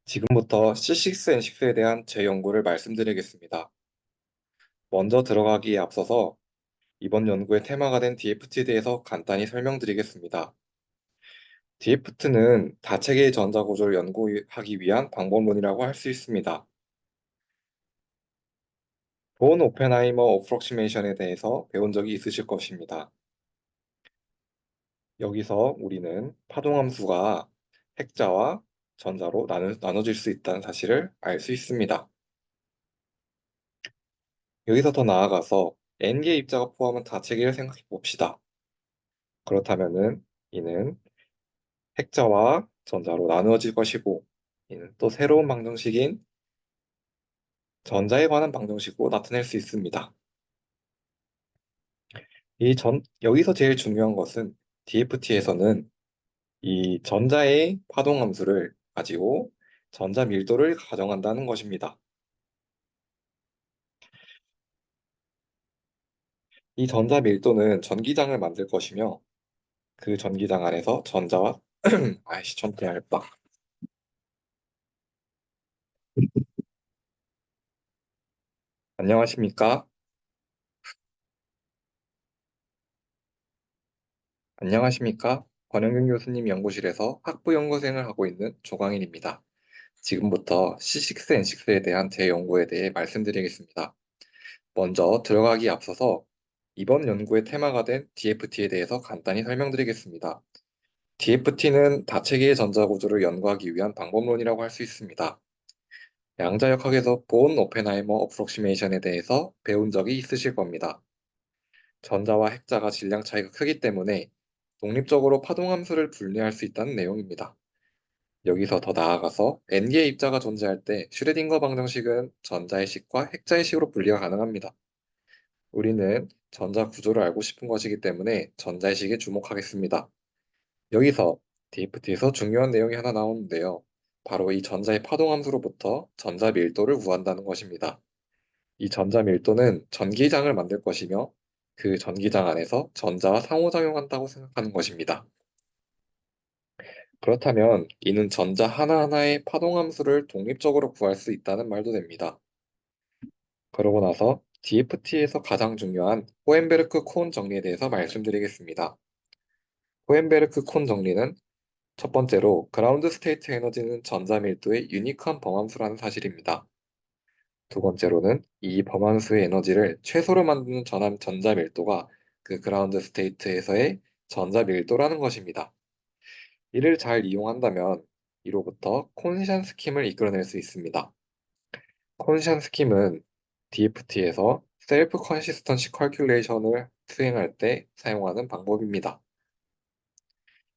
지금부터 C6N6에 대한 제 연구를 말씀드리겠습니다. 먼저 들어가기에 앞서서 이번 연구의 테마가 된 DFT에 대해서 간단히 설명드리겠습니다. DFT는 다체계의 전자구조를 연구하기 위한 방법론이라고 할 수 있습니다. 본 오펜하이머 어프록시메이션에 대해서 배운 적이 있으실 것입니다. 여기서 우리는 파동함수가 핵자와 전자로 나눠질 수 있다는 사실을 알 수 있습니다. 여기서 더 나아가서 n개의 입자가 포함한 다체계를 생각해 봅시다. 그렇다면은 이는 핵자와 전자로 나누어질 것이고, 이는 또 새로운 방정식인 전자에 관한 방정식으로 나타낼 수 있습니다. 여기서 제일 중요한 것은 DFT에서는 이 전자의 파동함수를 가지고 전자 밀도를 가정한다는 것입니다. 이 전자 밀도는 전기장을 만들 것이며, 그 전기장 안에서 전자와 아이씨 전기할 빡. 안녕하십니까? 안녕하십니까? 권영균 교수님 연구실에서 학부 연구생을 하고 있는 조광일입니다. 지금부터 C6N6에 대한 제 연구에 대해 말씀드리겠습니다. 먼저 들어가기 앞서서 이번 연구의 테마가 된 DFT에 대해서 간단히 설명드리겠습니다. DFT는 다체계의 전자구조를 연구하기 위한 방법론이라고 할 수 있습니다. 양자역학에서 본 오펜하이머 어프록시메이션에 대해서 배운 적이 있으실 겁니다. 전자와 핵자가 질량 차이가 크기 때문에 독립적으로 파동함수를 분리할 수 있다는 내용입니다. 여기서 더 나아가서 n개의 입자가 존재할 때 슈레딩거 방정식은 전자의 식과 핵자의 식으로 분리가 가능합니다. 우리는 전자 구조를 알고 싶은 것이기 때문에 전자의 식에 주목하겠습니다. 여기서 DFT에서 중요한 내용이 하나 나오는데요. 바로 이 전자의 파동함수로부터 전자 밀도를 구한다는 것입니다. 이 전자 밀도는 전기장을 만들 것이며, 그 전기장 안에서 전자와 상호작용한다고 생각하는 것입니다. 그렇다면 이는 전자 하나하나의 파동함수를 독립적으로 구할 수 있다는 말도 됩니다. 그러고 나서 DFT에서 가장 중요한 호헨베르크-콘 정리에 대해서 말씀드리겠습니다. 호헨베르크-콘 정리는 첫 번째로 그라운드 스테이트 에너지는 전자 밀도의 유니크한 범함수라는 사실입니다. 두 번째로는 이 범함수의 에너지를 최소로 만드는 전자 밀도가 그 그라운드 스테이트에서의 전자 밀도라는 것입니다. 이를 잘 이용한다면 이로부터 콘션 스킴을 이끌어낼 수 있습니다. 콘션 스킴은 DFT에서 셀프 컨시스턴시 컬큘레이션을 수행할 때 사용하는 방법입니다.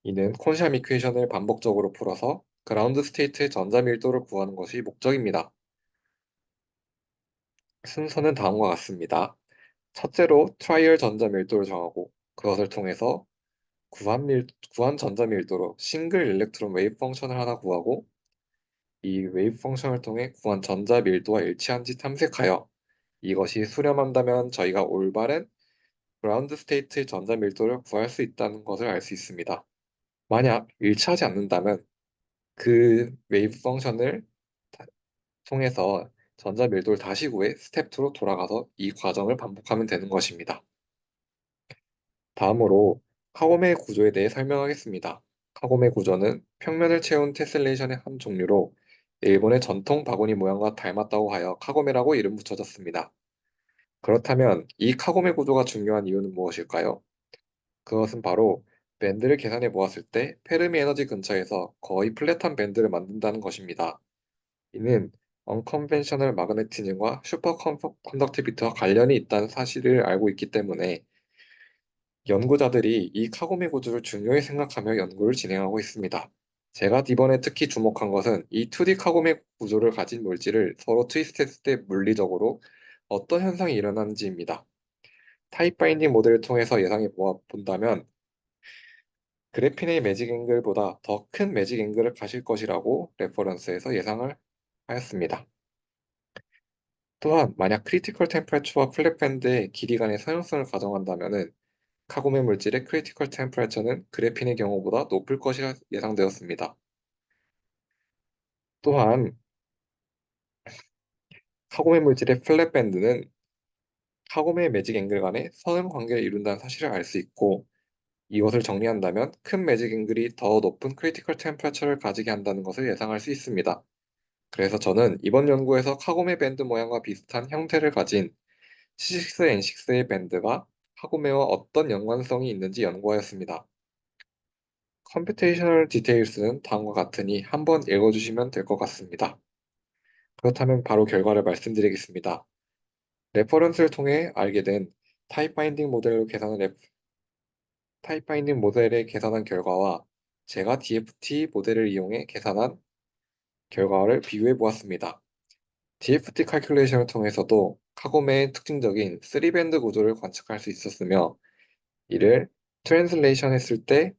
이는 콘션 이퀘이션을 반복적으로 풀어서 그라운드 스테이트의 전자 밀도를 구하는 것이 목적입니다. 순서는 다음과 같습니다. 첫째로 트라이얼 전자 밀도를 정하고, 그것을 통해서 구한 전자 밀도로 싱글 일렉트론 웨이브 펑션을 하나 구하고, 이 웨이브 펑션을 통해 구한 전자 밀도와 일치한지 탐색하여 이것이 수렴한다면 저희가 올바른 그라운드 스테이트의 전자 밀도를 구할 수 있다는 것을 알 수 있습니다. 만약 일치하지 않는다면 그 웨이브 펑션을 통해서 전자 밀도를 다시 구해 스텝 2로 돌아가서 이 과정을 반복하면 되는 것입니다. 다음으로 카고메 구조에 대해 설명하겠습니다. 카고메 구조는 평면을 채운 테슬레이션의 한 종류로 일본의 전통 바구니 모양과 닮았다고 하여 카고메라고 이름 붙여졌습니다. 그렇다면 이 카고메 구조가 중요한 이유는 무엇일까요? 그것은 바로 밴드를 계산해 보았을 때 페르미 에너지 근처에서 거의 플랫한 밴드를 만든다는 것입니다. 이는 언컨벤셔널 마그네티즘과 슈퍼 컨덕티비티와 관련이 있다는 사실을 알고 있기 때문에 연구자들이 이 카고메 구조를 중요히 생각하며 연구를 진행하고 있습니다. 제가 이번에 특히 주목한 것은 이 2D 카고메 구조를 가진 물질을 서로 트위스트했을 때 물리적으로 어떤 현상이 일어나는지입니다. 타입 바인딩 모델을 통해서 예상해 본다면 그래핀의 매직 앵글보다 더 큰 매직 앵글을 가실 것이라고 레퍼런스에서 예상을 하였습니다. 또한 만약 크리티컬 템퍼레처와 플랫 밴드의 길이 간의 상용성을 가정한다면 카고메 물질의 크리티컬 템퍼레처는 그래핀의 경우보다 높을 것이라 예상되었습니다. 예상되었습니다. 또한 카고메 물질의 플랫 밴드는 카고메 매직 앵글 간의 선행 관계를 이룬다는 사실을 알 수 있고, 이것을 정리한다면 큰 매직 앵글이 더 높은 크리티컬 템퍼처를 가지게 한다는 것을 예상할 수 있습니다. 그래서 저는 이번 연구에서 카고메 밴드 모양과 비슷한 형태를 가진 C6N6의 밴드가 카고메와 어떤 연관성이 있는지 연구하였습니다. 컴퓨테이셔널 디테일스는 다음과 같으니 한번 읽어주시면 될 것 같습니다. 그렇다면 바로 결과를 말씀드리겠습니다. 레퍼런스를 통해 알게 된 타입 바인딩 모델로 계산한 타입 바인딩 모델의 계산한 결과와 제가 DFT 모델을 이용해 계산한 결과를 비교해 보았습니다. DFT 칼큘레이션을 통해서도 카고메의 특징적인 3밴드 구조를 관측할 수 있었으며, 이를 트랜슬레이션 했을 때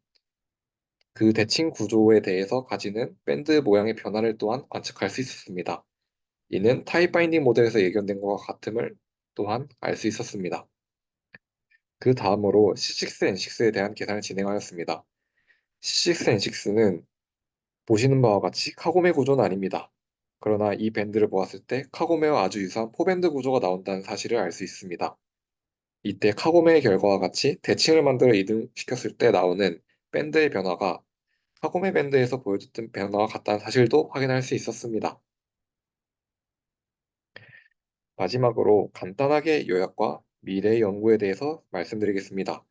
그 대칭 구조에 대해서 가지는 밴드 모양의 변화를 또한 관측할 수 있었습니다. 이는 타입 바인딩 모델에서 예견된 것과 같음을 또한 알 수 있었습니다. 그 다음으로 C6N6에 대한 계산을 진행하였습니다. C6N6는 보시는 바와 같이 카고메 구조는 아닙니다. 그러나 이 밴드를 보았을 때 카고메와 아주 유사한 포밴드 구조가 나온다는 사실을 알 수 있습니다. 이때 카고메의 결과와 같이 대칭을 만들어 이등시켰을 때 나오는 밴드의 변화가 카고메 밴드에서 보여줬던 변화와 같다는 사실도 확인할 수 있었습니다. 마지막으로 간단하게 요약과 미래 연구에 대해서 말씀드리겠습니다.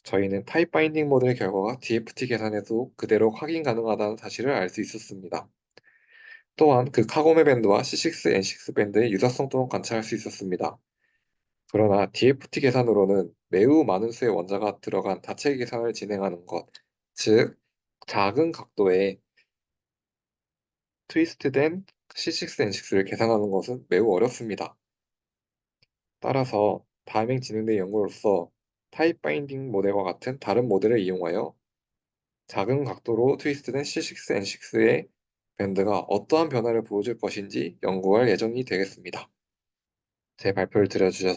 저희는 타입 바인딩 모델의 결과가 DFT 계산에도 그대로 확인 가능하다는 사실을 알 수 있었습니다. 또한 그 카고메 밴드와 C6N6 밴드의 유사성 또한 관찰할 수 있었습니다. 그러나 DFT 계산으로는 매우 많은 수의 원자가 들어간 다체 계산을 진행하는 것, 즉 작은 각도의 트위스트된 C6N6를 계산하는 것은 매우 어렵습니다. 따라서 다음행 진행된 연구로서 타입 바인딩 모델과 같은 다른 모델을 이용하여 작은 각도로 트위스트된 C6N6의 밴드가 어떠한 변화를 보여줄 것인지 연구할 예정이 되겠습니다. 제 발표를 들어주셔서